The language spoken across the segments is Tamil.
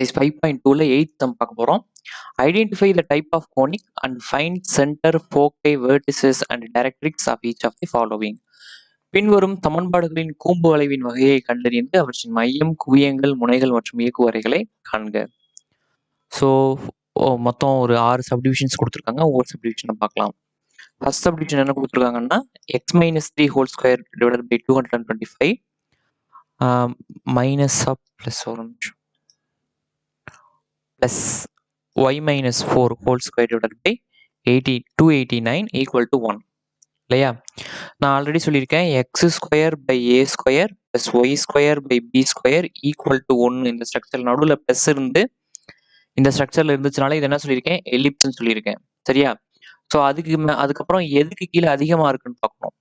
This 5.2ல 8th நம்ம பார்க்க போறோம். Identify the type of conic and find center, foci, vertices and directrix of each of the following. பின்வரும் சமன்பாடுகளின் கூம்பு வளைவின் வகையை கண்டறிந்து அவற்றின் மையம், குவியங்கள், முனைகள் மற்றும் இயக்குவரைகளை காண்க. ஸோ மொத்தம் ஒரு 6 சப்டிவிஷன்ஸ் கொடுத்துருக்காங்க. ஒவ்வொரு சப்டிவிஷனை பார்க்கலாம். ஃபர்ஸ்ட் சப்டிவிஷன் என்ன கொடுத்துருக்காங்கன்னா x minus 3 whole square divided by 225 minus of plus ஒரு நிமிஷம் plus y minus 4 whole square divided by 289 equal to 1 இல்லையா? நான் ஆல்ரெடி சொல்லியிருக்கேன் x square by a square plus y square by B square equal to 1 இந்த ஸ்ட்ரக்சர் நடுவில் ப்ளஸ் இருந்து இந்த ஸ்ட்ரக்சர்ல இருந்துச்சுனால இது என்ன சொல்லியிருக்கேன் எலிப்ஸ்ன்னு சொல்லியிருக்கேன். சரியா? ஸோ அதுக்கப்புறம் எதுக்கு கீழே அதிகமாக இருக்குன்னு பார்க்கணும்.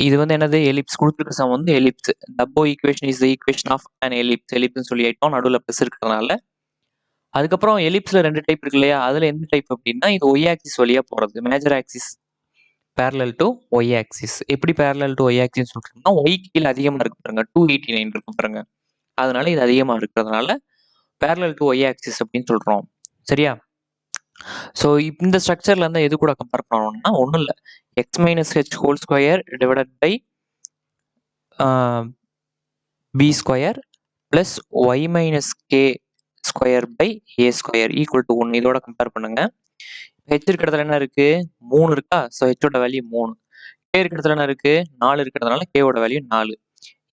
இது வந்து என்னது எலிப்ஸ் கொடுத்துருக்க சம் வந்து எலிப்ஸ். டப்போ equation is the equation of an எலிப்ஸ்ன்னு சொல்லி ஆயிட்டோம் நடுவில் ப்ளஸ் இருக்கிறதுனால. அதுக்கப்புறம் எலிப்ஸ்ல 2 டைப் இருக்கு இல்லையா? அதுல எந்த டைப் அப்படின்னா இது ஒய் ஆக்சிஸ் வழியா போறது. Major axis parallel to y axis. எப்படி பேரலல் டு ஒய் ஆக்சிஸ் சொல்றோம்னா ஒய் கீழே அதிகமா இருக்கு பாருங்க 289 இருக்கு பாருங்க. அதனால இது அதிகமா இருக்கிறதுனால பேரலல் டு ஒய் ஆக்சிஸ் அப்படின்னு சொல்றோம். சரியா? ஸோ இந்த ஸ்ட்ரக்சர்ல இருந்தா எது கூட கம்பேர் பண்ணணும்னா ஒன்றும் இல்லை x minus h whole square divided by B square plus y minus k square by A square equal to 1 இதோட கம்பேர் பண்ணுங்க. ஹெச் இருக்கிற இடத்துல என்ன இருக்கு 3 இருக்கா? ஸோ ஹெச்சோட வேல்யூ 3. கே இருக்கிற இடத்துல என்ன இருக்கு 4 இருக்கிறதுனால கேவோட வேல்யூ 4.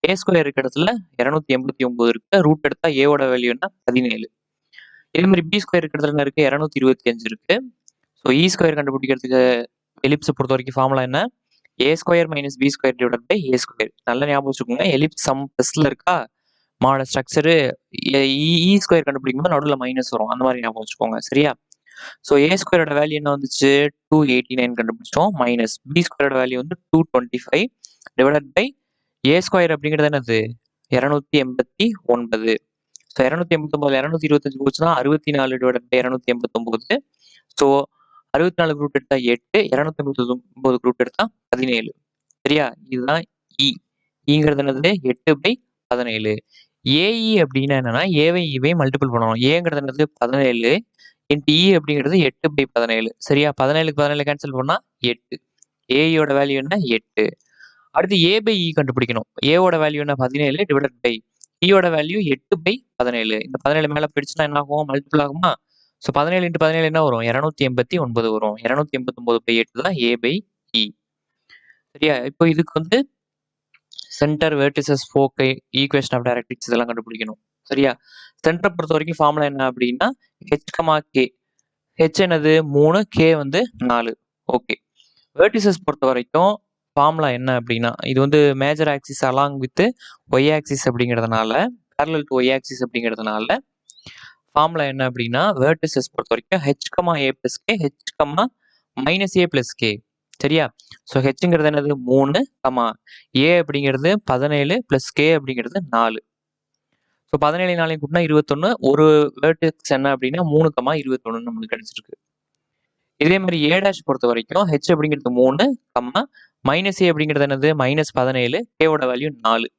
ஏ ஸ்கொயர் இருக்கிற இடத்துல 289 இருக்கு. ரூட் எடுத்தா ஏவோட வேல்யூ என்ன 17. இதே மாதிரி பி ஸ்கொயர் இருக்கிற இடத்துல என்ன இருக்கு 225 இருக்கு. ஸோ இ ஸ்கொயர் கண்டுபிடிக்கிறதுக்கு எலிப்ஸை பொறுத்த வரைக்கும் ஃபார்முலா என்ன ஏ square minus b square divided by A square. நல்லா ஞாபகம் வச்சுக்கோங்க எலிப்ஸ் சம் ப்ளஸ்ல இருக்கா மாடல் ஸ்ட்ரக்சரு இ ஸ்கொயர் கண்டுபிடிக்கும் போது நடுவில் மைனஸ் வரும். அந்த மாதிரி ஞாபகம் வச்சுக்கோங்க. சரியா? ஸோ ஏ ஸ்கொயரோட வேல்யூ என்ன வந்துச்சு 289 கண்டுபிடிச்சோம். மைனஸ் பி ஸ்கொயரோட வேல்யூ வந்து 225 டிவைடட் பை ஏ ஸ்கொயர் அப்படிங்கிறது என்னது 289. ஸோ 289 225 போச்சுன்னா 64 டிவைடட் பை 289. ஸோ 64 ரூட் எடுத்தா 8, 289 ரூட் எடுத்தா 17. சரியா? இதுதான் இங்கிறது என்னது 8/17. ஏஇ அப்படின்னா என்னன்னா ஏவை இவை மல்டிபிள் பண்ணணும். ஏங்கிறது என்னது 17 இன்ட்டு இ அப்படிங்கிறது 8/17. சரியா? 17க்கு 17 கேன்சல் பண்ணா 8. ஏஇயோட வேல்யூ என்ன 8. அடுத்து ஏ பை இ கண்டுபிடிக்கணும். ஏவோட வேல்யூ என்ன 17 டிவைடட் பை இயோட வேல்யூ 8/17. இந்த 17 மேல போயிடுச்சுன்னா என்ன ஆகும் மல்டிபிள் ஆகுமா? ஸோ 17 இன்ட்டு 17 என்ன வரும் 289 வரும். 289/8 தான் ஏ பை இ. சரியா? இப்போ இதுக்கு வந்து சென்டர் வெர்டிசஸ் ஃபோக்கை ஈக்குவேஷன் ஆஃப் டைரக்ட்ரிக்ஸ் இதெல்லாம் கண்டுபிடிக்கணும். சரியா? சென்டரை பொறுத்த வரைக்கும் ஃபார்முலா என்ன அப்படின்னா ஹெச் கமா கே. ஹெச் என்னது 3, கே வந்து 4. ஓகே. வெர்டிசஸ் பொறுத்த வரைக்கும் ஃபார்முலா என்ன அப்படின்னா இது வந்து major axis along with y axis அப்படிங்கிறதுனால பேரலல் டு ஒய் ஆக்சிஸ் அப்படிங்கிறதுனால ஃபார்முலா என்ன அப்படின்னா வெர்டிசஸ் பொறுத்த வரைக்கும் h comma a plus k h comma minus A plus k. சரியா? ஸோ ஹெச்ங்கிறது என்னது 3 கமா ஏ அப்படிங்கிறது 17 பிளஸ் கே அப்படிங்கிறது 4. ஸோ 17 4 கூட்டினா 21. ஒரு வெர்டெக்ஸ் என்ன அப்படின்னா 3 கமா 21 நம்மளுக்கு கிடைச்சிருக்கு. இதே மாதிரி ஏ டேஷ் பொறுத்த வரைக்கும் ஹெச் அப்படிங்கிறது 3 கம்மா மைனஸ் ஏ அப்படிங்கிறது என்னது -17. கேவோட வேல்யூ 4.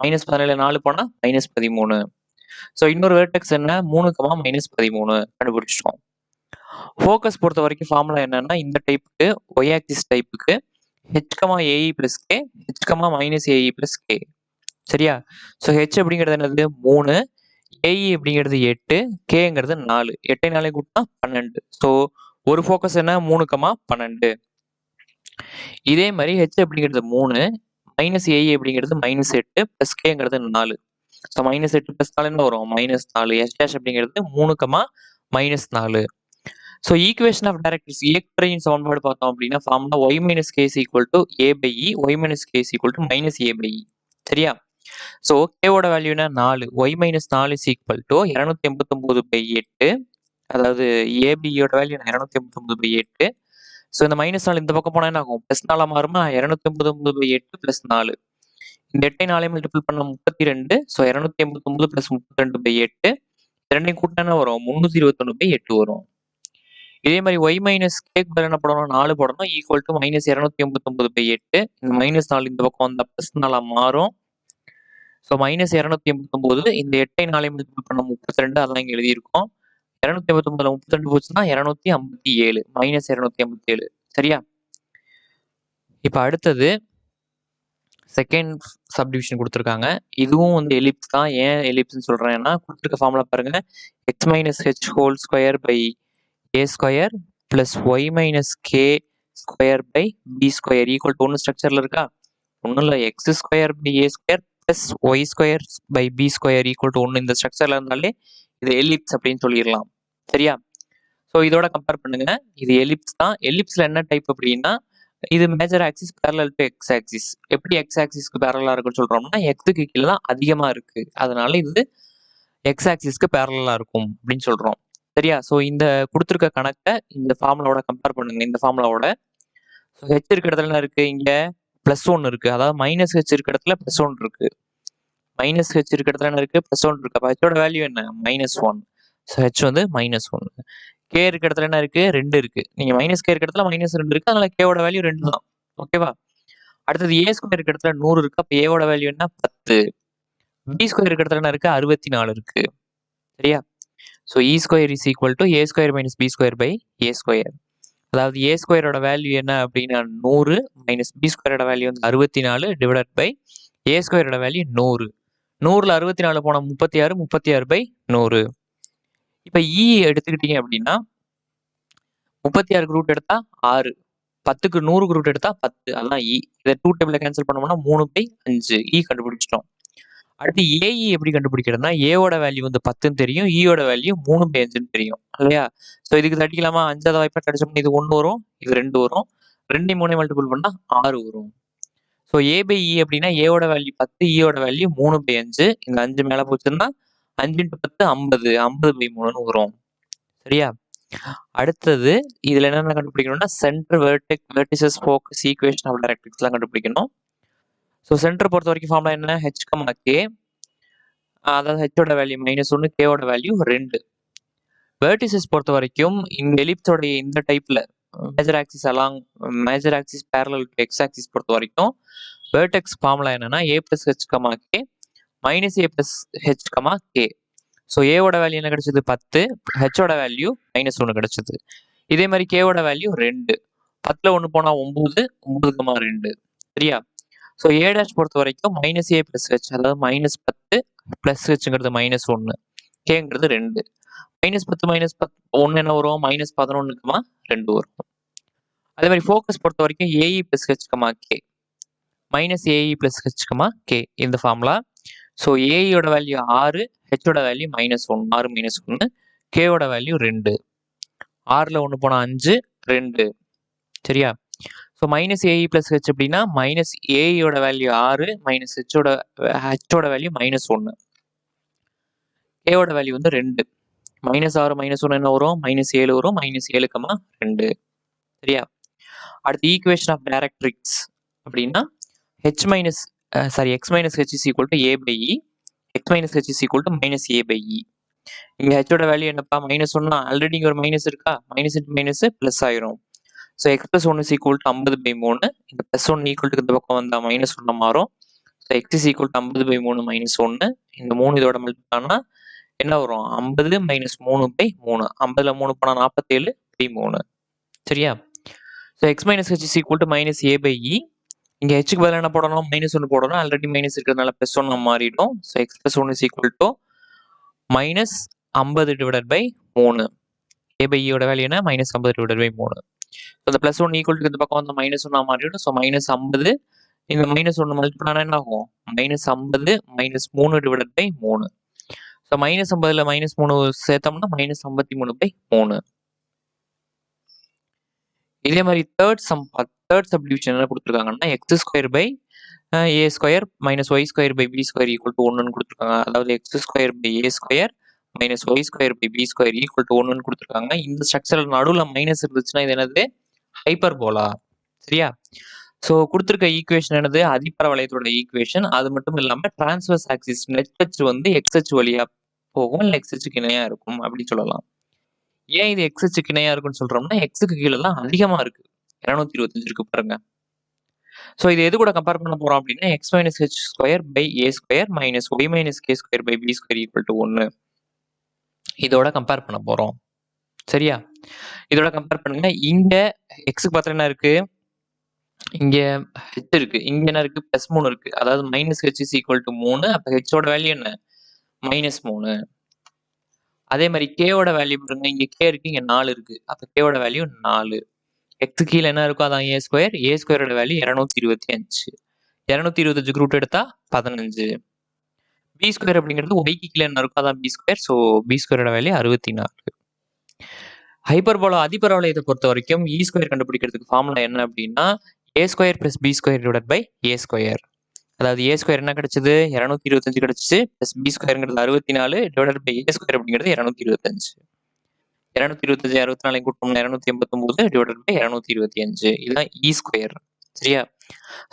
-17 4 போனா -13. ஸோ இன்னொரு வெர்டெக்ஸ் என்ன 3 கமா -13 கண்டுபிடிச்சிட்டோம். ஃபோக்கஸ் பொறுத்த வரைக்கும் ஃபார்முலா என்னன்னா இந்த டைப்புக்கு ஒய் ஆக்சிஸ் டைப்புக்கு h comma AE plus k h comma minus a e plus k. சரியா? ஸோ ஹெச் அப்படிங்கிறது என்னது 3, ஏஇ அப்படிங்கிறது 8, கேங்கிறது 4. 8 4 கூட்டினா 12. ஸோ ஒரு ஃபோக்கஸ் என்ன 3 கமா 12. இதே மாதிரி ஹெச் அப்படிங்கிறது 3, மைனஸ் ஏஇ அப்படிங்கிறது -8 பிளஸ் கேங்கிறது 4. ஸோ -8 பிளஸ் 4 என்ன வரும் -4. எஸ் டேஷ் அப்படிங்கிறது 3 comma -4. So equation of directrix இயக்குறையின் சமன்பாடு பார்த்தோம் அப்படின்னா formula y minus k is equal to A by e y minus k is equal to minus A by e. சரியா? ஸோ கேவோட வேல்யூ என்ன 4. Y minus 4 is equal to 289/8. அதாவது ஏபியோட வேல்யூ 289/8. ஸோ இந்த -4 இந்த பக்கம் போனால் என்ன ஆகும் +4 மாறுமா 289/8 + 4. இந்த 8 4 மல்டிபிள் பண்ண 32. ஸோ 289 + 32/8. ரெண்டையும் கூட்டினா என்ன வரும் 321/8 வரும். இதே மாதிரி ஒய் மைனஸ் கேக்கு பதில் என்ன போடணும் 4 போடணும் ஈக்குவல் டு -289/8. இந்த -4 இந்த பக்கம் வந்தா +4 மாறும். ஸோ -289 இந்த 8ஐ 4 மல்டிபிள் பண்ண 32 அதான் இங்க எழுதியிருக்கோம். 289ல 32 போச்சுன்னா 257 -257 சரியா? இப்ப அடுத்தது செகண்ட் சப்டிவிஷன் குடுத்துருக்காங்க. இதுவும் வந்து எலிப்ஸ் தான். ஏன் எலிப்ஸ்ன்னு சொல்றேன்னா, குடுத்துருக்க ஃபார்முலா பாருங்க. x - h whole square by a square plus y - k square by b square equal to 1 ஸ்ட்ரக்சர்ல இருக்கா? ஒண்ணும் இல்ல. x square by a square plus y square by b square equal to 1 இந்த ஸ்ட்ரக்சர்ல இருந்தாலே இது எலிப்ஸ் அப்படின்னு சொல்லிடலாம். சரியா? ஸோ இதோட கம்பேர் பண்ணுங்க. இது எலிப்ஸ் தான். எலிப்ஸ்ல என்ன டைப் அப்படின்னா, இது major axis parallel to X axis. எப்படி எக்ஸ் ஆக்சிஸ்க்கு பேரலா இருக்குன்னு சொல்றோம்னா, எக்ஸுக்கு கீழே தான் அதிகமா இருக்கு. அதனால இது எக்ஸ் ஆக்சிஸ்க்கு பேரலா இருக்கும் அப்படின்னு சொல்றோம். சரியா? ஸோ இந்த கொடுத்துருக்க கணக்கை இந்த ஃபார்முலாவோட கம்பேர் பண்ணுங்க. இந்த ஃபார்முலாவோட ஹெச் இருக்க இடத்துல என்ன இருக்கு? இங்க +1 இருக்கு. அதாவது -h இருக்க இடத்துல +1 இருக்கு. -h இருக்க இடத்துல என்ன இருக்கு? +1 இருக்கு. அப்ப ஹெச்சோட வேல்யூ என்ன? -1. ஸோ ஹெச் வந்து -1. கே இருக்க இடத்துல என்ன இருக்கு? 2 இருக்கு. நீங்க -k இருக்க இடத்துல -2 இருக்கு. அதனால k ஓட வேல்யூ 2 தான். ஓகேவா? அடுத்தது a ஸ்கொயர் இருக்க இடத்துல 100 இருக்கு. அப்ப a ஓட வேல்யூ என்ன? 10. b ஸ்கொயர் இருக்க இடத்துல என்ன இருக்கு? 64 இருக்கு. சரியா? So e square is equal to a square minus b square by a square. அதாவது a ஸ்கொயரோட வேல்யூ என்ன அப்படின்னா 100 மைனஸ் b ஸ்கொயரோட வேல்யூ வந்து 64 டிவைடட் பை a ஸ்கொயரோட வேல்யூ 100. 100ல 64 போனா 36, 36 பை 100. இப்ப e எடுத்துக்கிட்டீங்க அப்படின்னா 36க்கு ரூட் எடுத்தா 6, 10க்கு 100க்கு ரூட் எடுத்தா 10. அதான் e. இதை 2 டேபிள்ல கேன்சல் பண்ணோம்னா 3/5 e கண்டுபிடிச்சிட்டோம். அடுத்து ஏஇ எப்படி கண்டுபிடிக்கிறதுனா ஏவோட வேல்யூ வந்து 10ன்னு தெரியும், ஈயோட வேல்யூ 3/5ன்னு தெரியும் இல்லையா? ஸோ இதுக்கு தட்டிக்கலாமா? 5வது வாய்ப்பா கிடைச்சோம்னா இது 1 வரும், இது 2 வரும். 2 3 மல்டிபிள் பண்ணா 6 வரும். ஸோ a/e அப்படின்னா ஏவோட வேல்யூ 10, ஈயோட வேல்யூ 3/5. இந்த 5 மேல போச்சுன்னா 5 × 10 50, 50/3ன்னு வரும். சரியா? அடுத்தது இதுல என்னென்ன கண்டுபிடிக்கணும்னா centre vertices focus equation of டைரக்ட்ரிக்ஸ்லாம் கண்டுபிடிக்கணும். ஸோ சென்டர் பொறுத்த வரைக்கும் ஃபார்முலா என்ன? h, k. அதாவது ஹெச்சோட வேல்யூ -1, கேவோட வேல்யூ 2. வெர்டிசஸ் பொறுத்த வரைக்கும் இந்த எலிப்ஸோட இந்த டைப்ல major axis parallel to X axis பொறுத்த வரைக்கும் வெர்டெக்ஸ் ஃபார்முலா என்னன்னா a + h, k -a + h, k. So ஏவோட வேல்யூ என்ன கிடைச்சது? 10, ஹெச்சோட வேல்யூ -1 கிடைச்சது. இதே மாதிரி கேவோட வேல்யூ 2, 10ல 1 போனா 9, 9,2. சரியா? ஸோ a' பொறுத்த வரைக்கும் -a + h, அதாவது -10 + hங்கிறது -1, கேங்கிறது 2. -10 - 1 என்ன வரும்? -11,2 வரும். அதே மாதிரி ஃபோக்கஸ் பொறுத்த வரைக்கும் ae + h, k -ae + h, k இந்த ஃபார்முலா. ஸோ ஏயோட வேல்யூ 6, ஹெச்சோட வேல்யூ -1, 6 - 1, கேவோட வேல்யூ 2. 6ல 1 போனா 5, 2. சரியா? ஸோ -ae + h அப்படின்னா -aeயோட வேல்யூ 6, ஹெச்சோட வேல்யூ -1, கேவோட வேல்யூ வந்து 2. -6 -1 என்ன வரும்? -7 வரும். -7, 2. சரியா? அடுத்து ஈக்குவேஷன் ஆஃப் டைரக்ட்ரிக்ஸ் அப்படின்னா x - h is equal to a/e, x - h is equal to -a/e. இங்க ஹெச்சோட வேல்யூ என்னப்பா? -1. ஆல்ரெடி இங்க ஒரு மைனஸ் இருக்கா? மைனஸ் இன்ட்டு மைனஸ் பிளஸ் ஆயிரும். So x + 1 is equal to 50/3. இந்த +1 ஈக்குவல் டு இந்த பக்கம் வந்தா -1 மாறும். So x is equal to 50/3 -1. இந்த 3 இதோட மல்டிபிள் ஆனா என்ன வரும்? 50 - 3/3. 50ல 3 போனா 47/3. சரியா? So x - h is equal to -a/e. இங்க ஹெச்சுக்கு பதிலாக என்ன போடணும்? -1 போடணும். ஆல்ரெடி மைனஸ் இருக்கிறதுனால +1 மாறிடும். So x + 1 is equal to -50/3. a/e value என்ன? -50/3. ஸோ இந்த +1 ஈக்குவல் டு இந்த பக்கம் வந்து -1 மாறிடும். ஸோ -50 இந்த -1 மல்டிபிள் ஆனா என்ன ஆகும்? -50 - 3/3. ஸோ -50ல -3 சேர்த்தோம்னா -53/3. இதே மாதிரி தேர்ட் சப்டிவிஷன் என்ன கொடுத்துருக்காங்கன்னா x² by a² -y² by b² equal to 1ன்னு கொடுத்துருக்காங்க. அதாவது x² by a² -y² by b² equal to 1ன்னு கொடுத்துருக்காங்க. இந்த ஸ்ட்ரக்சரல் நடுவில் மைனஸ் இருந்துச்சுன்னா இது என்னது? ஹைப்பர்போலா. சரியா? ஸோ கொடுத்துருக்க ஈக்குவேஷன் என்னது? அதிபரவளையத்தோட ஈக்குவேஷன். அது மட்டும் இல்லாமல் டிரான்ஸ்வர்ஸ் ஆக்சிஸ் நெட் அச்சு வந்து x அச்சு வழியா போகும், இல்லை x அச்சுக்கு இணையா இருக்கும் அப்படின்னு சொல்லலாம். ஏன் இது x அச்சுக்கு இணையா இருக்குன்னு சொல்றோம்னா எக்ஸுக்கு கீழே தான் அதிகமா இருக்கு. 225 இருக்கு பாருங்க. ஸோ இது எது கூட கம்பேர் பண்ண போறோம் அப்படின்னா x minus H square by A square minus Y minus k square by B square equal to 1 இதோட கம்பேர் பண்ண போறோம். சரியா? இதோட கம்பேர் பண்ணுங்க. இங்க எக்ஸுக்கு பார்த்தா என்ன இருக்கு? இங்க ஹெச் இருக்கு. இங்க என்ன இருக்கு? +3 இருக்கு. அதாவது minus H is equal to 3. அப்ப ஹெச்சோட வேல்யூ என்ன? -3. அதே மாதிரி கேவோட வேல்யூ பாருங்க. இங்க கே இருக்கு, இங்க 4 இருக்கு. அப்ப கேவோட வேல்யூ 4. எக்ஸ் கீழே என்ன இருக்கும்? அதான் ஏ ஸ்கொயர். ஏ ஸ்கொயரோட வேல்யூ 225. 225 ரூட் எடுத்தா 15. பி ஸ்கொயர் அப்படிங்கிறது ஒய்க்கு கீழே என்ன இருக்கும்? அதான் பி ஸ்கொயர். ஸோ பி ஸ்கொயரோட வேல்யூ 64. ஹைப்பர்போலா அதிபரவளையத்தை பொறுத்த வரைக்கும் இ ஸ்கொயர் கண்டுபிடிக்கிறதுக்கு ஃபார்முலா என்ன அப்படின்னா a square plus B square divide by A square. அதாவது ஏ ஸ்கொயர் என்ன கிடைச்சது? 225 கிடைச்சிச்சு. பிளஸ் பி ஸ்கொயருங்கிறது 64 டிவைட் பை ஏ ஸ்கொயர் அப்படிங்கிறது 225. 225 64 கூட்டணும் 289 டிவைட் பை 225. இதுதான் இ ஸ்கொயர். சரியா?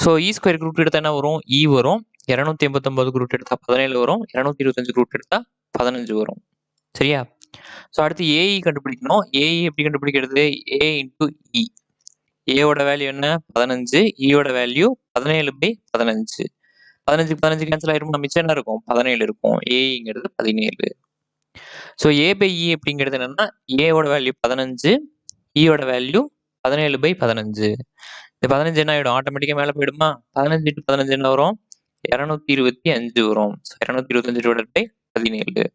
ஸோ இ ஸ்கொயர் ரூட் எடுத்தா என்ன வரும்? இ வரும். 289 ரூட் எடுத்தா 17 வரும். 225 ரூட் எடுத்தா 15 வரும். சரியா? ஸோ அடுத்து ஏஇ கண்டுபிடிக்கணும். ஏஇ எப்படி கண்டுபிடிக்கிறது? ஏ இன்டூ இ. ஏவோட வேல்யூ என்ன? 15. இயோட வேல்யூ 17 பை 15. 15 கேன்சல் ஆயிரும். மிச்சம் என்ன இருக்கும்? 17 இருக்கும். ஏஇங்கிறது 17. ஸோ ஏ பை இ அப்படிங்கிறது என்னன்னா ஏவோட வேல்யூ 15, இயோட வேல்யூ 17 பை 15. இந்த 15 என்ன ஆயிடும்? ஆட்டோமேட்டிக்கா மேல போயிடுமா? 15 × 15 என்ன வரும்? 225 வரும். 225 டிவைட் பை 17.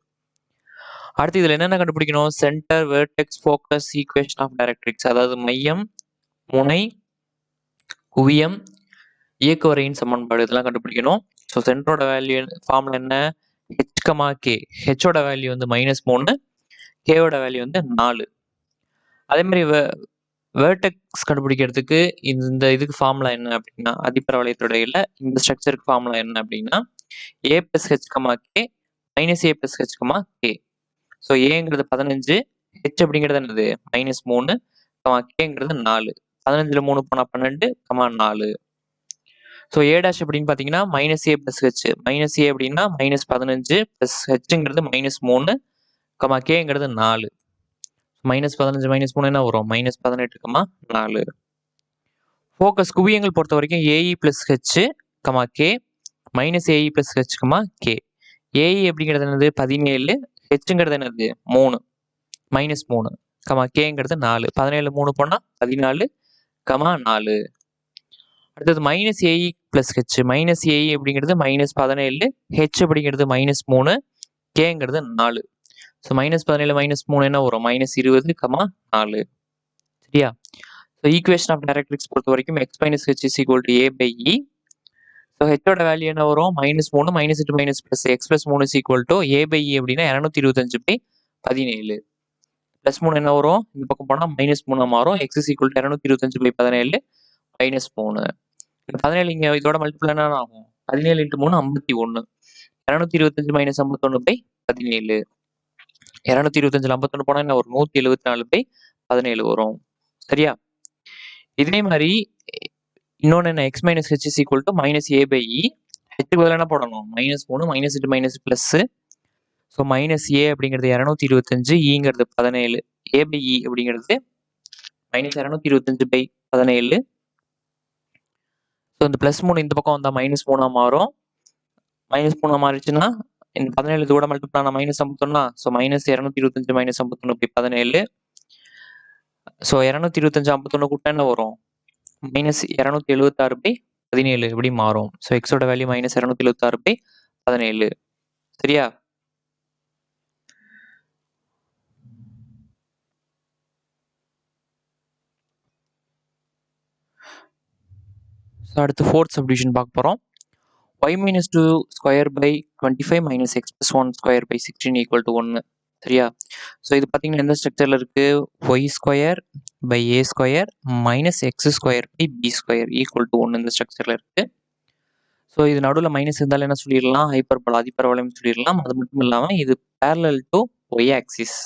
அடுத்து இதுல என்னென்ன கண்டுபிடிக்கணும்? Centre, vertex, focus, equation of directrix. அதாவது மையம், முனை, குவியம், இயக்குவரையின் சமன்பாடு இதெல்லாம் கண்டுபிடிக்கணும். ஸோ சென்டரோட வேல்யூ ஃபார்முலா என்ன? H comma K. ஹெச்சோட வேல்யூ வந்து -3, கேவோட வேல்யூ வந்து 4. அதே மாதிரி வெர்டெக்ஸ் கண்டுபிடிக்கிறதுக்கு இந்த இதுக்கு ஃபார்முலா என்ன அப்படின்னா அதிபரவளையத்தோடையில இந்த ஸ்ட்ரக்சருக்கு ஃபார்முலா என்ன அப்படின்னா a plus H comma k minus A plus H comma k. So ஏங்கிறது 15, ஹெச் அப்படிங்கிறது என்னது? -3, கேங்கிறது 4. 15ல் 3 போனால் 12, 4. ஸோ ஏ டேஷ் அப்படின்னு பார்த்தீங்கன்னா -a பிளஸ் ஹெச். -a அப்படின்னா -15 பிளஸ் ஹெச்ங்கிறது -3, கேங்கிறது 4. -15 -3 என்ன வரும்? -18, 4. ஃபோக்கஸ் குவியங்கள் பொறுத்த வரைக்கும் a e plus h k -ae plus h k. AE அப்படிங்கிறது என்னது? 17, ஹெச்ங்கிறது என்னது? 3, -3, கேங்கிறது 4. 17 3 போனால் 14, 4. அடுத்தது -ae பிளஸ் ஹெச். -ae அப்படிங்கிறது -17, ஹெச் அப்படிங்கிறது -3, கேங்கிறது 4. ஸோ -17 -3 என்ன வரும்? -20, 4. சரியா? ஸோ ஈக்குவேஷன் ஆஃப் டைரக்ட்ரிக்ஸ் பொறுத்த வரைக்கும் x minus H is equal to A by e. So ஹெச்சோட வேல்யூ என்ன வரும்? -3 -8 minus x plus 3 is equal to A by e அப்படின்னா 225 பை 17. +3 என்ன வரும்? இந்த பக்கம் போனால் -3 மாறும். X is equal to 225 by 17 -3. இந்த 17 இங்கே இதோட மல்டிபிள் என்ன ஆகும்? 17 × 3 51. 225 - 51 பை 17. 225ல் 51 போனால் என்ன வரும்? 174 பை 17 வரும். சரியா? இதே மாதிரி இன்னொன்று என்ன? X minus H is equal to -a by e. ஹெச்சுக்கு பதிலாக என்ன போடணும்? -3 -8 மைனஸ் ப்ளஸ். ஸோ -a அப்படிங்கிறது 225, ஈங்கிறது 17, a பை இ அப்படிங்கிறது -225 பை 17. ஸோ இந்த +3 இந்த பக்கம் வந்தால் -3 மாறும். -3 மாறிச்சுன்னா இந்த 17 இது கூட மல்டிபிள் ஆனால் -51. So -225 -51 by 17. ஸோ 225 51 கூட்டா என்ன வரும்? -276 பை 17 இப்படி மாறும். ஸோ எக்ஸோட வேல்யூ -276 பை 17. சரியா? ஸோ அடுத்து ஃபோர்த் சப்டிவிஷன் பார்க்க போகிறோம். y - 2 square by 25 - x + 1 square by 16 equal to 1. சரியா? ஸோ இது பார்த்தீங்கன்னா எந்த ஸ்ட்ரக்சரில் இருக்குது? Y square by A square minus x square by B square equal to 1 இந்த ஸ்ட்ரக்சரில் இருக்குது. ஸோ இது நடுவில் மைனஸ் இருந்தாலும் என்ன சொல்லிடலாம்? ஹைப்பர்போலா அதிபரவளையம் சொல்லிடலாம். அது மட்டும் இல்லாமல் இது parallel to y axis.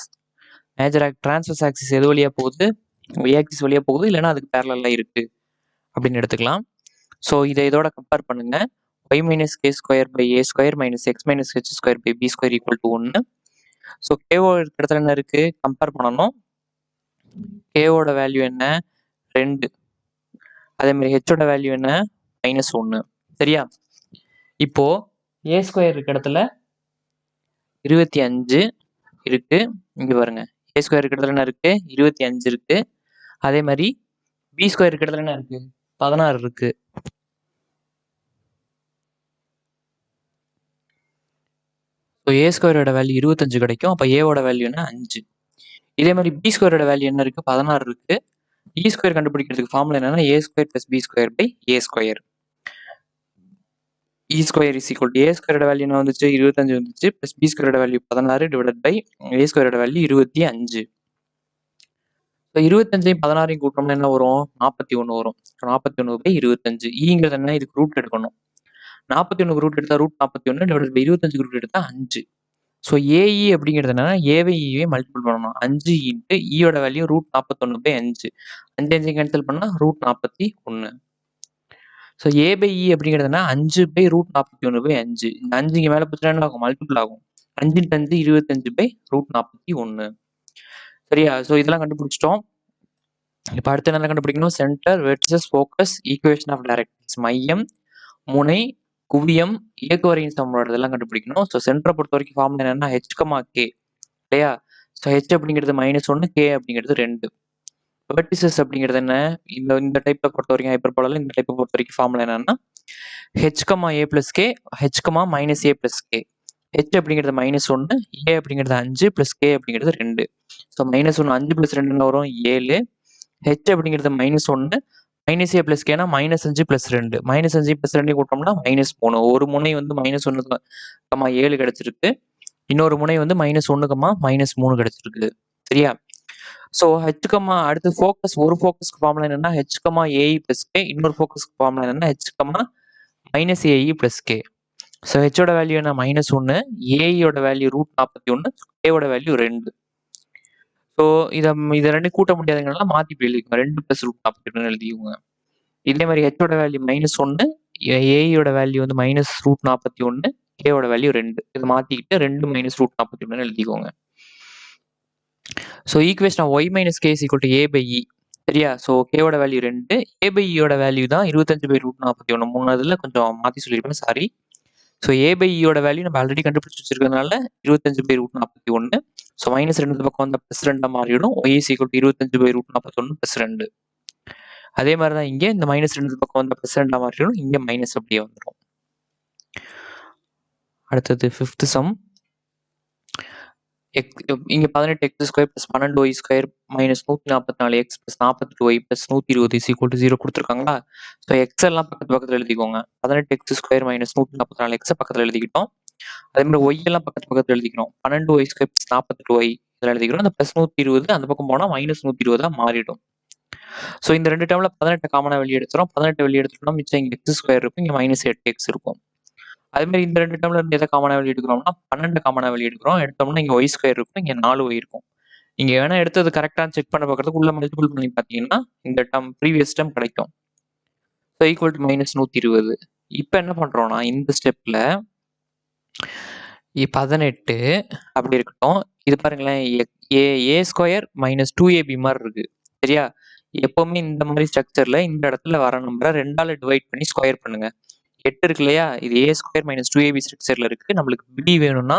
Major transverse axis எது வழியாக போகுது? ஒய் ஆக்சிஸ் வழியாக போகுது, இல்லைன்னா அதுக்கு பேரலாக இருக்குது அப்படின்னு எடுத்துக்கலாம். ஸோ இதை இதோட கம்பேர் பண்ணுங்க. y - k square by A square minus x minus H square by B square equal to 1. So k o இடத்துல என்ன இருக்கு? கம்பேர் பண்ணணும். கேஓட வேல்யூ என்ன? 2. அதே மாதிரி ஹெச்சோட வேல்யூ என்ன? -1. சரியா? இப்போ a ஸ்கொயர் இருக்க இடத்துல 25 இருக்கு. இங்க பாருங்க. a ஸ்கொயர் இருக்க இடத்துல என்ன இருக்கு? 25 இருக்கு. அதே மாதிரி b ஸ்கொயர் இருக்க இடத்துல என்ன இருக்கு? 16 இருக்கு. ஸோ a ஸ்கொயரோட வேல்யூ 25 கிடைக்கும். அப்போ a ஓட வேல்யூ என்ன? 5. இதே மாதிரி b ஸ்கொயரோட வேல்யூ என்ன இருக்கு? 16 இருக்கு. e ஸ்கொயர் கண்டுபிடிக்கிறதுக்கு ஃபார்முலா என்னன்னா a square plus b square by a square. e square is equal to a ஸ்கொயரோட வேல்யூ என்ன வந்துச்சு? 25 வந்துச்சு. பிளஸ் b ஸ்கொயரோட வேல்யூ 16 டிவைடட் பை a ஸ்கொயரோட வேல்யூ 25. ஸோ 25ஐயும் 16ஐயும் கூட்டணும்னா என்ன வரும்? 41 வரும். 41 பை 25. ஈங்கிறது என்ன? இதுக்கு ரூட் எடுக்கணும். 41 ரூட் எடுத்தா ரூட் 41 டிவைடட் பை 25 ரூட் எடுத்தா 5. ஸோ ஏஇ அப்படிங்கிறது என்னன்னா ஏவை ஈவே மல்டிபிள் பண்ணணும். 5 இன்ட்டு ஈயோட வேல்யூ ரூட் 41 பை 5. 5 5 கேன்சல் பண்ணா ரூட் 41. ஸோ ஏ பை இ அப்படிங்கிறது என்ன? 5 பை ரூட் 41 பை 5. இந்த 5 இங்கே மேலே போச்சுன்னா என்ன ஆகும்? மல்டிபிள் ஆகும். 5 இன்ட்டு 5 25 பை ரூட் 41. சரியா? ஸோ இதெல்லாம் கண்டுபிடிச்சிட்டோம். இப்போ அடுத்து என்ன கண்டுபிடிக்கணும்? Centre, vertices, focus, equation of directrix, மையம், முனை, குவியம், இயக்குவரையின் சமன்பாடு இதெல்லாம் கண்டுபிடிக்கணும். ஸோ சென்டரை பொறுத்த வரைக்கும் ஃபார்முலா என்னன்னா h, k இல்லையா? ஸோ h அப்படிங்கிறது -1, k அப்படிங்கிறது 2. வெர்டிசஸ் அப்படிங்கிறது என்ன? இந்த டைப்பை பொறுத்த வரைக்கும் ஹைப்பர்போலால இந்த டைப்பை பொறுத்த வரைக்கும் ஃபார்முலா என்னன்னா h, a plus k, h, -a plus k. h அப்படிங்கிறது -1, a அப்படிங்கிறது 5 plus k அப்படிங்கிறது 2. ஸோ -1 5 plus 2 என்ன வரும்? 7. h அப்படிங்கிறது -1, -a plus k னா -5 plus 2. -5 plus 2 கூட்டோம்னா -3. ஒரு முனை வந்து -1, 7 கிடைச்சிருக்கு. இன்னொரு முனை வந்து -1, -3 கிடைச்சிருக்கு. சரியா? ஸோ h, அடுத்து ஃபோக்கஸ். ஒரு ஃபோக்கஸ்க்கு ஃபார்முலா என்னன்னா h, ae plus k. இன்னொரு ஃபோக்கஸ்க்கு ஃபார்முலா என்னன்னா h, -ae plus k. So h ஓட வேல்யூ என்ன? -1, ae ஓட வேல்யூ ரூட் 41, k ஓட வேல்யூ 2. ஸோ இதை ரெண்டு கூட்ட முடியாதுங்கனால மாற்றி இப்படி எழுதிக்கோங்க. 2 + ரூட் 41 எழுதிக்கோங்க. இதே மாதிரி h ஓட வேல்யூ -1, aeயோட வேல்யூ வந்து -ரூட் 41, k ஓட வேல்யூ 2. இதை மாற்றிக்கிட்டு 2 - ரூட் 41 எழுதிக்கோங்க. So equation of y - k = a by e. சரியா? ஸோ k ஓட வேல்யூ 2, a by e ஓட வேல்யூ தான் 25 பை ரூட் 41. மூணாவதுல கொஞ்சம் மாற்றி சொல்லியிருப்பேன், sorry. So a by e ஓட வேல்யூ நம்ம ஆல்ரெடி கண்டுபிடிச்சு வச்சிருக்கிறதுனால 25 பை ரூட் 41. ஸோ -2 பக்கம் வந்தால் +2 மாறிடும். y = 25 by root 41 +2. அதே மாதிரி தான் இங்கே இந்த -2 பக்கம் வந்தால் +2 மாறிடும். இங்கே மைனஸ் அப்படியே வந்துடும். அடுத்தது 5th சம். இங்க 18x² + 12y² - 144x + 48y + 120 = 0 கொடுத்துருக்காங்களா? ஸோ எக்ஸ் எல்லாம் பக்கத்துல எழுதிக்கோங்க. 18x² - 144x பக்கத்துல எழுதிக்கிட்டோம். அதே மாதிரி ஒய் எல்லாம் பக்கத்துல எழுதிக்கிறோம். 12y² + 48y இதில் எழுதிக்கிறோம். அந்த +120 அந்த பக்கம் போனால் -120 மாறிடும். ஸோ இந்த ரெண்டு டேர்ம்ல 18 காமனா வெளியே எடுத்துறோம். 18 வெளியே எடுத்துட்டோம்னா மிச்சம் இங்கே x² இருக்கும், இங்கே -8x இருக்கும். அதே மாதிரி இந்த ரெண்டு டேர்ம்ல இருந்து எதை காமனா வெளியே எடுக்கிறோம்னா 12 காமனா வெளியே எடுக்கிறோம். எடுத்தோம்னா இங்கே y² இருக்கும், இங்கே 4y இருக்கும். இங்க வேணா எடுத்தது கரெக்டாக செக் பண்ண பார்க்கறதுக்கு உள்ள மல்டிபிள் பண்ணி பார்த்தீங்கன்னா இந்த டேர்ம் ப்ரீவியஸ் டேர்ம் கிடைக்கும். So equal to -120. இப்போ என்ன பண்றோம்னா இந்த ஸ்டெப்ல 18 அப்படி இருக்கட்டும். இது பாருங்களேன், a² - 2ab மாதிரி இருக்கு. சரியா? எப்பவுமே இந்த மாதிரி ஸ்ட்ரக்சர்ல இந்த இடத்துல வர நம்பரை 2ஆல டிவைட் பண்ணி ஸ்கொயர் பண்ணுங்க. 8 இருக்கு இல்லையா? இது a² - 2ab ஸ்ட்ரக்சர்ல இருக்கு. நம்மளுக்கு b வேணும்னா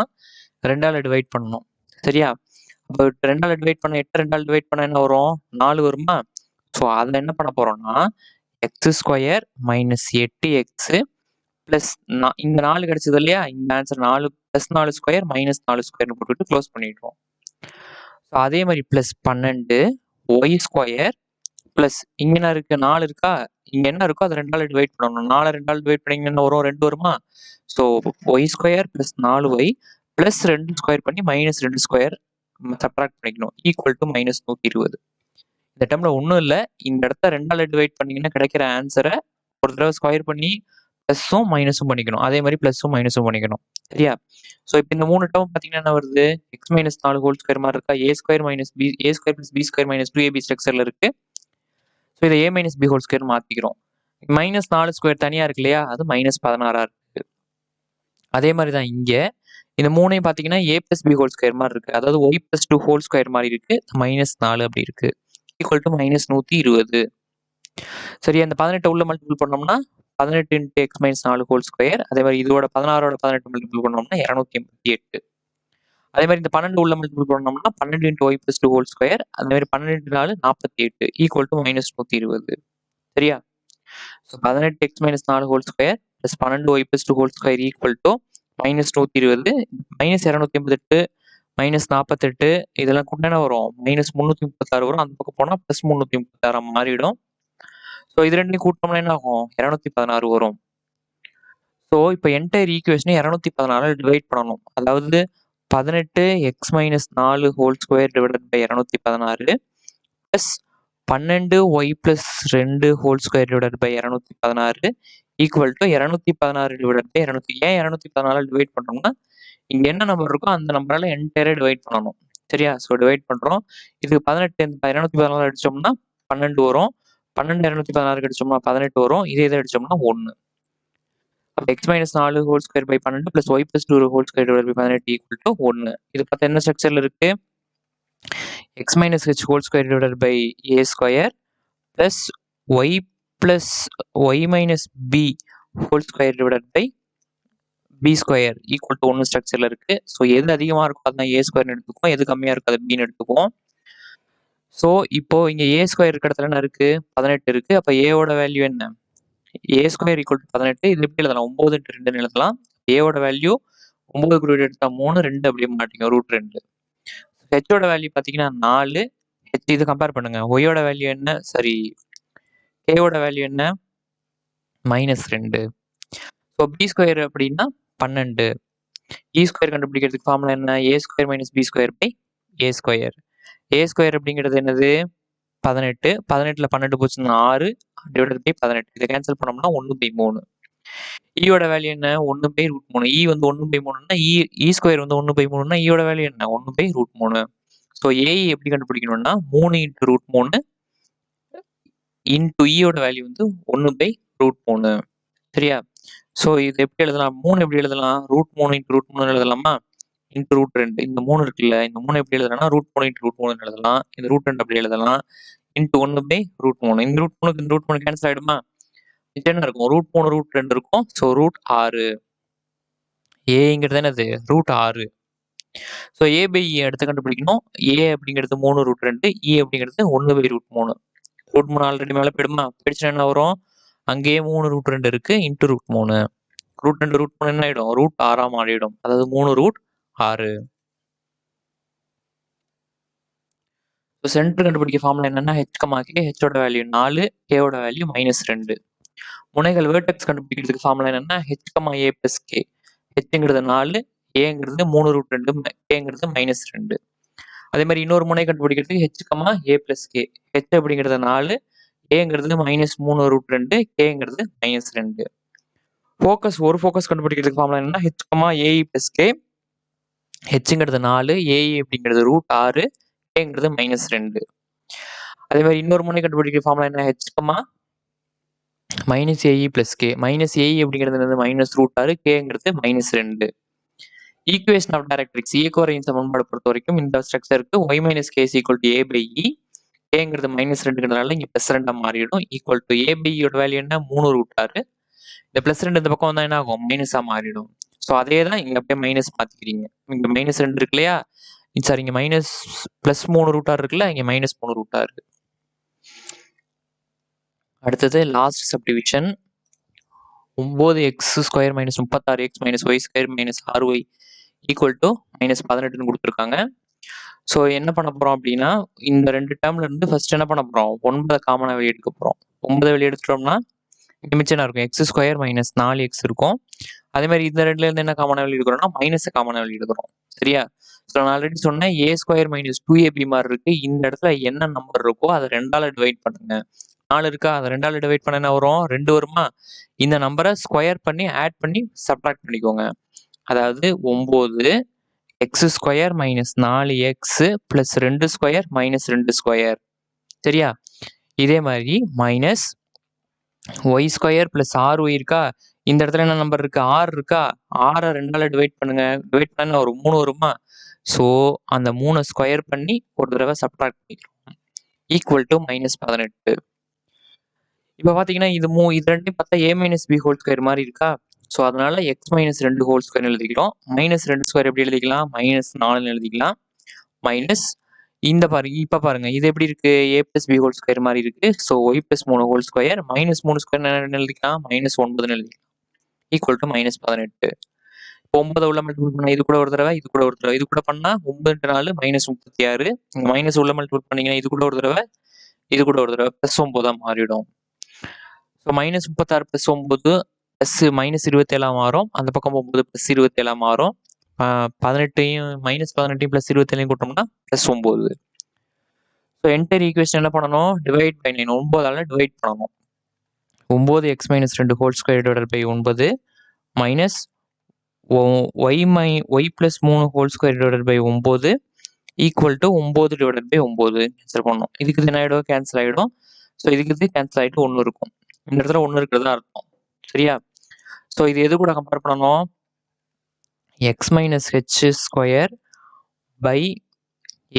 2ஆல டிவைட் பண்ணணும். சரியா? அப்போ 2ஆல டிவைட் பண்ண 8 2ஆல டிவைட் பண்ண என்ன வரும்? 4 வருமா? ஸோ அதில் என்ன பண்ண போறோம்னா x² - 8x பிளஸ் இந்த 4 கிடைச்சது இல்லையா? இந்த ஆன்சர் 4 + 4² - 4² போட்டுட்டு க்ளோஸ் பண்ணிடுவோம். ஸோ அதே மாதிரி +12 y² பிளஸ் இங்க என்ன இருக்கு? 4 இருக்கா? இங்க என்ன இருக்கோ அதை 2ஆல டிவைட் பண்ணணும். 4 2ஆல டிவைட் பண்ணீங்கன்னா என்ன வரும்? 2 வருமா? ஸோ y² + 4y பிளஸ் 2² பண்ணி -2² சப்ட்ராக்ட் பண்ணிக்கணும். Equal to -120. இந்த டேர்ம்ல ஒன்றும் இல்லை. இந்த இடத்த 2ஆல டிவைட் பண்ணீங்கன்னா கிடைக்கிற ஆன்சரை ஒரு தடவை ஸ்கொயர் பண்ணி ப்ளஸும் மைனஸும் பண்ணிக்கணும். அதே மாதிரி ப்ளஸும் மைனஸும் பண்ணிக்கணும். சரியா? ஸோ இப்போ இந்த 3 டேர்ம் பார்த்தீங்கன்னா என்ன வருது? x - 4 ஹோல் ஸ்கொயர் மாதிரி இருக்கா? a² - b² - 2ab ஸ்ட்ரக்சர்ல இருக்கு. ஸோ இதை a - b ஹோல் ஸ்கொயர் மாற்றிக்கிறோம். -4² தனியாக இருக்கு இல்லையா? அது -16 இருக்கு. அதே மாதிரி தான் இங்கே இந்த 3ஐயும் பார்த்தீங்கன்னா a + b ஹோல் ஸ்கொயர் மாதிரி இருக்கு. அதாவது y + 2 ஹோல் ஸ்கொயர் மாதிரி இருக்கு. -4 அப்படி இருக்கு. Equal to -120. சரி, அந்த 18 உள்ள மல்டிபிள் பண்ணோம்னா 18 into X minus 4 whole square. அதே மாதிரி இதோட 16ஓட 18 மல்டிபிள் பண்ணோம்னா 288. அதே மாதிரி இந்த 12 உள்ள மல்டிபிள் பண்ணோம்னா 12 into y plus 2 whole square. அதே மாதிரி 12 இன்ட்டு 4 48 ஈக்குவல் டு மைனஸ் 120. சரியா? So 18 x minus 4 whole square plus 12 y plus 2 whole square equal to minus 120 minus 288 minus 48 இதெல்லாம் கூட என்ன வரும்? மைனஸ் 336 வரும். அந்த பக்கம் போனால் பிளஸ் 336 மாறிடும். ஸோ இது ரெண்டையும் கூட்டோம்னா என்ன ஆகும்? 216 வரும். ஸோ இப்போ என்டையர் ஈக்குவேஷனை 216 டிவைட் பண்ணணும். அதாவது 18 x minus 4 whole square divided by 216 plus 12 y plus 2 whole square divided by 216 equal to 216 divided by 200. ஏன் 214 டிவைட் பண்ணுறோம்னா இங்க என்ன நம்பர் இருக்கோ அந்த நம்பரால என்டையரா டிவைட் பண்ணணும். சரியா? ஸோ டிவைட் பண்றோம். இதுக்கு 18 214 அடிச்சோம்னா 12 வரும். 12 216 அடிச்சோம்னா 18 வரும். இதே இதை அடிச்சோம்னா 1. அப்போ x minus 4 whole square by 12 plus y plus 2 whole square divide by 18 equal to 1. இது பார்த்தா என்ன ஸ்ட்ரக்சர்ல இருக்கு? X minus h whole square divide by A square plus y plus y minus B whole square divide by B square equal to 1 ஸ்ட்ரக்சர்ல இருக்கு. ஸோ எது அதிகமாக இருக்கும் அதுதான் ஏ ஸ்கொயர்னு எடுத்துக்குவோம். எது கம்மியாக இருக்கும் அது பின்னு எடுத்துக்குவோம். ஸோ இப்போ இங்கே ஏ ஸ்கொயர் இருக்க இடத்துல என்ன இருக்கு? 18 இருக்கு. அப்போ ஏவோட வேல்யூ என்ன? ஏ ஸ்கொயர் ஈக்குவல் டு 18. இது எப்படி எழுதலாம்? 9 இன்ட்டு 2 எழுதலாம். ஏவோட வேல்யூ 9 ரூட் எடுத்தா 3 2 அப்படியே மாட்டிங்க ரூட் 2. ஹெச்சோட வேல்யூ பார்த்தீங்கன்னா 4. ஹெச் இது கம்பேர் பண்ணுங்க. ஒய்யோட வேல்யூ என்ன? சரி கேவோட வேல்யூ என்ன? -2. ஸோ பி ஸ்கொயர் அப்படின்னா 12. இ ஸ்கொயர் கண்டுபிடிக்கிறதுக்கு ஃபார்முலா என்ன? ஏ square minus b square by A square. A square அப்படிங்கிறது என்னது? 18. 18ல் 12 போச்சுன்னா 6 டிவைடட் பை 18. இதை கேன்சல் பண்ணோம்னா 1/3. ஈயோட வேல்யூ என்ன? 1/√3. இ வந்து 1/3னா இ ஸ்கொயர் வந்து 1/3னா ஈயோட வேல்யூ என்ன? 1/√3. ஸோ ஏஇ எப்படி கண்டுபிடிக்கணும்னா 3 இன்ட்டு √3 இன்ட்டு ஈயோட வேல்யூ வந்து 1/√3. சரியா? ஸோ இது எப்படி எழுதலாம்? 3 எப்படி எழுதலாம்? √3 இன்ட்டு √3 எழுதலாமா? இன்ட்டு √2 இந்த 3 இருக்குல்ல, இந்த 3 எப்படி எழுதலாம்னா √3 இன்ட்டு √3 எழுதலாம். இந்த √2 அப்படி எழுதலாம். இன்ட்டு 1/√3. இந்த √3க்கு இந்த √3 கேன்சல் ஆயிடுமா? இது என்ன இருக்கும்? √3 √2 இருக்கும். ஸோ √6. ஏங்கிறது என்னது? √6. ஸோ ஏ பை இ எடுத்து கண்டுபிடிக்கணும். ஏ அப்படிங்கிறது 3 √2, இ அப்படிங்கிறது 1/√3. √3 ஆல்ரெடி மேலே போயிடுமா? போயிடுச்சுன்னா என்ன வரும்? அங்கேயே 3 √2 இருக்கு. இன்ட்டு √3. √2 √3 என்ன ஆயிடும்? √6 மாறிடும். அதாவது 3 √6. இப்போ சென்டர் கண்டுபிடிக்க ஃபார்முலா என்னன்னா ஹெச் கமா கே. ஹெச்சோட வேல்யூ 4, கேவோட வேல்யூ -2. முனைகள் வேர்டெக்ஸ் கண்டுபிடிக்கிறதுக்கு ஃபார்முலா என்னன்னா H comma a plus k. ஹெச்ங்கிறது 4, ஏங்கிறது 3 √2, கேங்கிறது -2. அதே மாதிரி இன்னொரு முனை கண்டுபிடிக்கிறதுக்கு H comma a plus k. H அப்படிங்கிறது 4, ஏங்கிறது -3 √2, கேங்கிறது -2. ஒரு ஃபோக்கஸ் கண்டுபிடிக்கிறதுக்கு ஃபார்முலா என்னன்னா H comma AE plus k. ஹெச்ங்கிறது 4, ஏஇ அப்படிங்கிறது √6, கேங்கிறது -2. அதே மாதிரி இன்னொரு முனை கண்டுபிடிக்கிற ஃபார்முலா என்ன? H comma -AE plus K. -AE அப்படிங்கிறது -√6, கேங்கிறது -2. ஈக்குவேஷன் ஆஃப் டைரக்ட்ரிக்ஸ் இயக்கோரையின் சமன்பாடு பொறுத்த வரைக்கும் இந்த ஸ்ட்ரக்சருக்கு Y minus K equal to A by E. கேங்கிறது -2ங்கிறதுனால இங்கே +2 மாறிடும். ஈக்குவல் டு ஏ பை இயோட வேல்யூ என்ன? 3 √6. இந்த +2 இந்த பக்கம் வந்தா என்ன ஆகும்? மைனஸா மாறிடும். ஸோ அதே தான் இங்க அப்படியே மைனஸ் மாத்திக்கிறீங்க. இங்க -2 இருக்கு இல்லையா? சாரி இங்க +3 √6 இருக்குல்ல, இங்க -3 √6. அடுத்தது last subdivision 9x² - 36x - y² - 6y equal to -18ன்னு கொடுத்துருக்காங்க. ஸோ என்ன பண்ண போறோம் அப்படின்னா இந்த 2 டேர்ம்ல இருந்து ஃபர்ஸ்ட் என்ன பண்ண போறோம்? 9 காமனா வெளியே எடுக்க போறோம். 9 வெளியே எடுத்துட்டோம்னா மிச்சம் என்ன இருக்கும்? x² - 4x இருக்கும். அதே மாதிரி இந்த 2ல இருந்து என்ன காமனா வெளியே எடுக்கிறோம்னா மைனஸ் காமனா வெளியே எடுக்கிறோம். சரியா? ஸோ நான் ஆல்ரெடி சொன்னேன் a² - 2ab மாதிரி இருக்கு. இந்த இடத்துல என்ன நம்பர் இருக்கோ அதை 2ஆல டிவைட் பண்ணுங்க. 4 இருக்கா? அதை 2ஆல டிவைட் பண்ண என்ன வரும்? 2 வருமா? இந்த நம்பரை ஸ்கொயர் பண்ணி ஆட் பண்ணி சப்ட்ராக்ட் பண்ணிக்கோங்க. அதாவது 9 x² - 4x + 2² - 2². சரியா? இதே மாதிரி -y² + 6y இருக்கா? இந்த இடத்துல என்ன நம்பர் இருக்கு? 6 இருக்கா? 6 2ஆல டிவைட் பண்ணுங்க. டிவைட் பண்ணா ஒரு 3 வருமா? ஸோ அந்த 3 ஸ்கொயர் பண்ணி ஒரு தடவை சப்ட்ராக்ட் பண்ணிக்கிறோம். Equal to -18. இப்போ பார்த்தீங்கன்னா இது ரெண்டையும் பார்த்தா a minus B whole square மாதிரி இருக்கா? ஸோ அதனால எக்ஸ் மைனஸ் 2 ஹோல் ஸ்கொயர் எழுதிக்கிறோம். மைனஸ் 2 ஸ்கொயர் எப்படி எழுதிக்கலாம்? மைனஸ் 4 எழுதிக்கலாம். மைனஸ் இப்போ பாருங்க இது எப்படி இருக்கு? a plus b whole square மாதிரி இருக்கு. So y plus 3 whole square minus 3 square என்ன எழுதிக்கலாம்? மைனஸ் 9 எழுதிக்கலாம். Equal to minus 18. இப்போ 9 உள்ள மல்டிபிள் பண்ணா இது கூட ஒரு தடவை, இது கூட ஒரு தடவை, இது கூட பண்ணா 9 4 மைனஸ் 36. மைனஸ் உள்ள மல்டிபிள் பண்ணீங்கன்னா இது கூட ஒரு தடவை, இது கூட ஒரு தடவை பிளஸ் 9 மாறிடும். So minus 36 plus 9 plus minus 27 மாறும். அந்த பக்கம் 9 பிளஸ் 27 மாறும். 18 மைனஸ் 18 பிளஸ் 27 கூட்டோம்னா பிளஸ் 9. ஸோ என்டையர் ஈக்குவேஷன் என்ன பண்ணணும்? Divide by 9. 9ஆல டிவைட் பண்ணணும். 9 X minus 2 whole square divided by 9 minus Y plus 3 whole square divided by 9 equal to 9 divided by 9 answer பண்ணணும். இதுக்கு இது என்ன ஆகிடும்? கேன்சல் ஆகிடும். ஸோ இதுக்கு இது கேன்சல் ஆகிட்டு 1 இருக்கும். இந்த இடத்துல 1 இருக்கிறதா அர்த்தம். சரியா? ஸோ இது எது கூட கம்பேர் பண்ணணும்? X minus H square by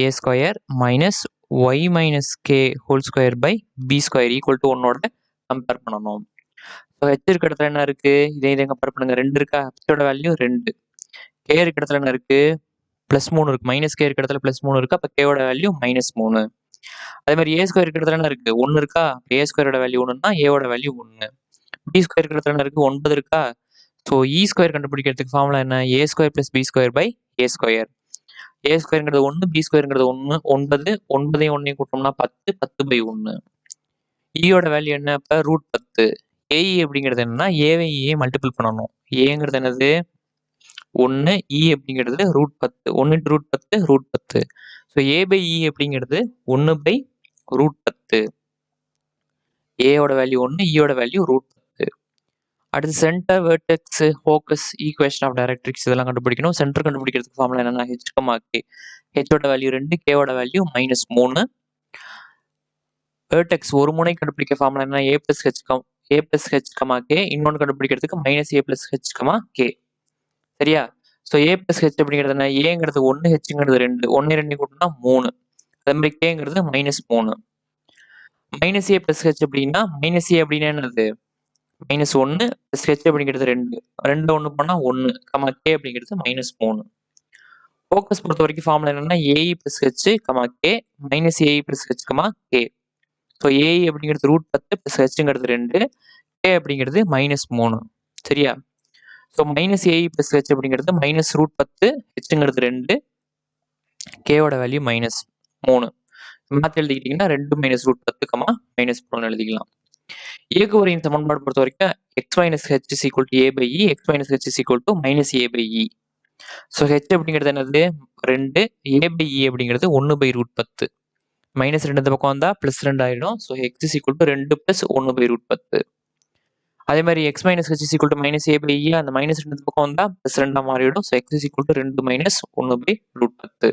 A square minus Y minus K whole square by B square equal to 1ஓட கம்பேர் பண்ணணும். ஸோ ஹெச் இருக்க இடத்துல என்ன இருக்கு? இதை கம்பேர் பண்ணுங்க. 2 இருக்கா? ஹெச்சோட வேல்யூ 2. கே இருக்க இடத்துல என்ன இருக்கு? பிளஸ் 3 இருக்கு. மைனஸ் கே இருக்க இடத்துல பிளஸ் 3 இருக்கு. அப்போ கேவோட வேல்யூ மைனஸ் 3. அதே மாதிரி ஏ ஸ்கொயர் இருக்க இடத்துல என்ன இருக்கு? 1 இருக்கா? ஏ ஸ்கொயரோட வேல்யூ 1ன்னா ஏவோட வேல்யூ 1. பி ஸ்கொயர் இருக்க இடத்துல என்ன இருக்கு? 9 இருக்கா? ஸோ இ ஸ்கொயர் கண்டுபிடிக்கிறதுக்கு ஃபார்முலா என்ன? ஏ square plus B square by A square. A ஸ்கொயருங்கிறது 1, பி ஸ்கொயருங்கிறது 1, 9. 9ஐயும் 1ஐயும் கூட்டோம்னா 10, 10 பை 1. ஈயோட வேல்யூ என்ன? இப்போ ரூட் 10. ஏஇ அப்படிங்கிறது என்னன்னா ஏவை ஈயை மல்டிபிள் பண்ணணும். ஏங்கிறது என்னது? 1, இ அப்படிங்கிறது root 10. 1 into root 10 root 10. So A by இ அப்படிங்கிறது 1 பை ரூட் 10. ஏயோட வேல்யூ 1, ஈயோட வேல்யூ ரூட் 10. அடுத்து centre, vertex, focus, equation of directrix இதெல்லாம் கண்டுபிடிக்கணும். சென்டர் கண்டுபிடிக்கிறதுக்கு ஃபார்முலா என்னன்னா ஹெச் கமா கே. ஹெச்சோட வேல்யூ 2, கேவோட வேல்யூ மைனஸ் 3. வெர்டெக்ஸ் ஒரு முனை கண்டுபிடிக்க ஃபார்முலா என்ன? A plus H comma K. இன்னொன்று கண்டுபிடிக்கிறதுக்கு மைனஸ் ஏ பிளஸ் ஹெச் கமா கே. சரியா? ஸோ ஏ பிளஸ் ஹெச் அப்படிங்கிறது என்ன? ஏங்கிறது 1, ஹெச்ங்கிறது 2. 1 2 கூட்டினா 3. அதே மாதிரி கேங்கிறது மைனஸ் 3. மைனஸ் ஏ பிளஸ் ஹெச் அப்படின்னா மைனஸ் ஏ அப்படின்னா என்னது? மைனஸ் 1 பிளஸ் ஹெச் அப்படிங்கிறது 2. 2 1 பண்ணா 1 கமா கே அப்படிங்கிறது மைனஸ் 3. ஃபோக்கஸ் பொறுத்த வரைக்கும் ஃபார்முலா என்னன்னா a e plus H comma k minus a e plus H comma k. So a e அப்படிங்கிறது ரூட் 10 பிளஸ் ஹெச்ங்கிறது 2, கே அப்படிங்கிறது மைனஸ் 3. சரியா? So minus a e plus h அப்படிங்கிறது மைனஸ் ரூட் 10, ஹெச்ங்கிறது 2, கேவோட வேல்யூ மைனஸ் 3. மாற்றி எழுதிக்கிட்டீங்கன்னா 2 மைனஸ் ரூட் 10 கமா மைனஸ் 3 எழுதிக்கலாம். இயக்குவரின் சமன்பாடு பொறுத்த வரைக்கும் x minus H is equal to A by e, x minus H is equal to minus A by e. So h அப்படிங்கிறது என்னது? 2, ஏ பை இ அப்படிங்கிறது 1 பை ரூட் 10. மைனஸ் 2 இந்த பக்கம் வந்தால் ப்ளஸ் 2 ஆகிடும். So X is equal to 2 plus 1 by root 10. அதே மாதிரி X minus H is equal to minus A by E, அந்த மைனஸ் 2 இந்த பக்கம் வந்தால் ப்ளஸ் 2 மாறிடும். So X is equal to 2 minus 1 by root 10.